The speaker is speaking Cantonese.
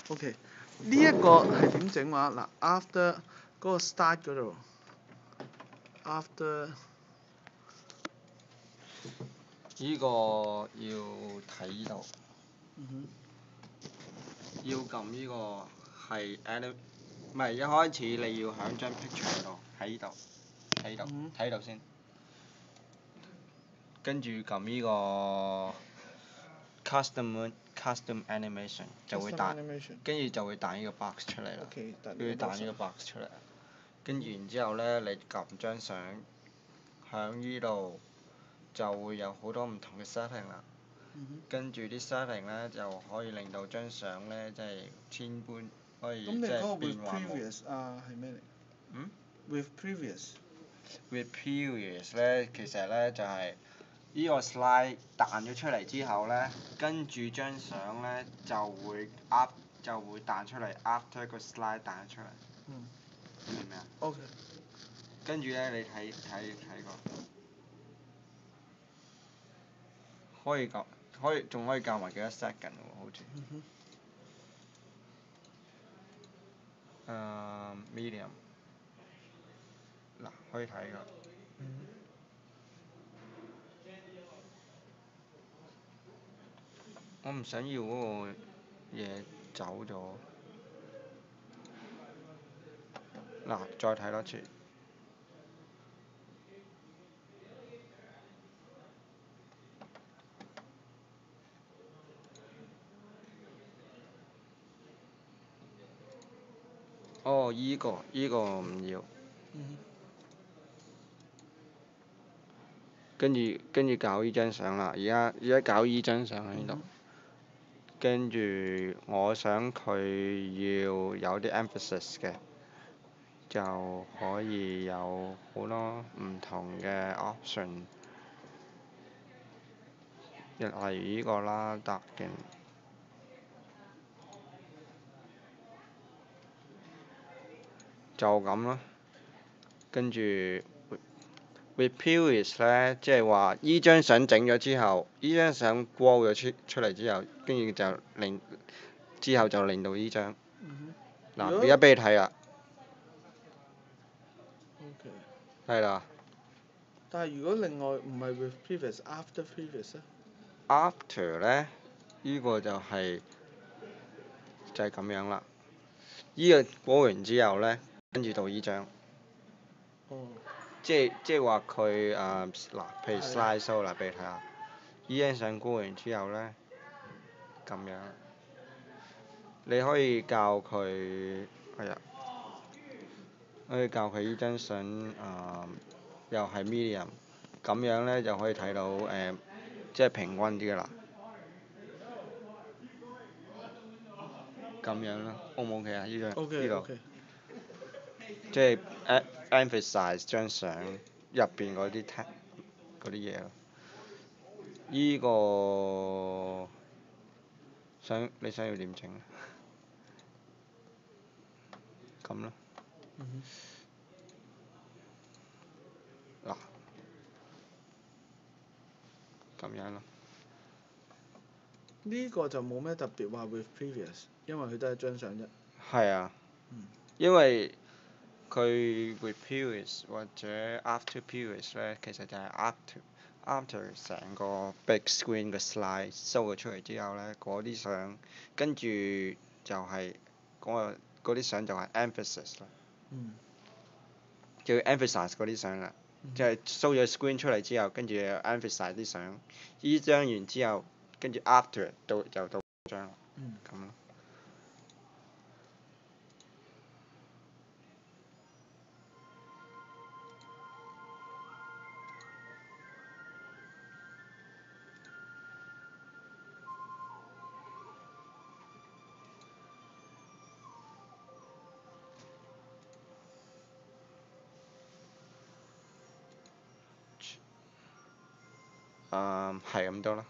OK，呢一個係點整話？嗱，after 嗰個 start 嗰度，after 呢個要睇呢度，要撳呢個係 anim， 唔係一開始你要喺張 picture 度，喺呢度，睇呢度，睇呢度先，跟住撳呢個 custom animation 就會彈，跟住就會彈呢個 box 出嚟啦，會彈呢個 box 出嚟，跟住然之後咧，你撳張相，喺呢度就會有好多唔同嘅 setting 啦。跟住啲 setting 咧就可以令到張相咧即係千般可以即係變幻無。previous 啊係咩嚟？嗯 ？With previous。With previous 咧，其實咧就係呢個 slide 彈咗出嚟之後咧，跟住張相咧就會彈出嚟 after 個 slide 彈咗出嚟。明唔明啊？OK。跟住咧，你睇過。仲可以教埋幾多 second 喎？好似。medium。嗱，可以睇㗎。我唔想要嗰個嘢走咗。嗱，再睇多次。哦，依個唔要。跟住搞依張相啦，而家搞依張相喺度。跟住我想佢要有啲 emphasis 嘅，就可以有好多唔同嘅 option。例如依個啦，特勁。就咁咯。跟住 with previous 咧，即係話依張相整咗之後，依張相過咗出嚟之後，跟住之後就令到依張。嗱，而家俾你睇啦。OK。係啦。但係如果另外唔係 with previous，after previous 咧 ？After 咧，依個就係咁樣啦。依個過完之後咧，跟住到依張。哦。即係話佢嗱，譬如 slide show 啦，俾你睇下。依張相過完之後咧，咁樣。你可以教佢可以教佢依張相又係 medium，咁樣咧就可以睇到即係平均啲㗎啦。咁樣咯，O 唔 OK 啊？依張。OK。即係 emphasize 張相入邊嗰啲嘢咯。依個你想要點整啊？咁咯。嗱，咁樣咯。呢個就冇咩特別話 with previous，因為佢都係一張相啫。係啊。因為佢 with previous 或者 after previous 咧，其實就係 after 成個 big screen 嘅 slide show 咗出嚟之後咧，嗰啲相跟住就係嗰啲相就係 emphasis 啦。就要 emphasize 嗰啲相啦，即係 show 咗 screen 出嚟之後，跟住又 emphasize 啲相。依張完之後，跟住 after 就到張啦。咁咯。係咁多啦。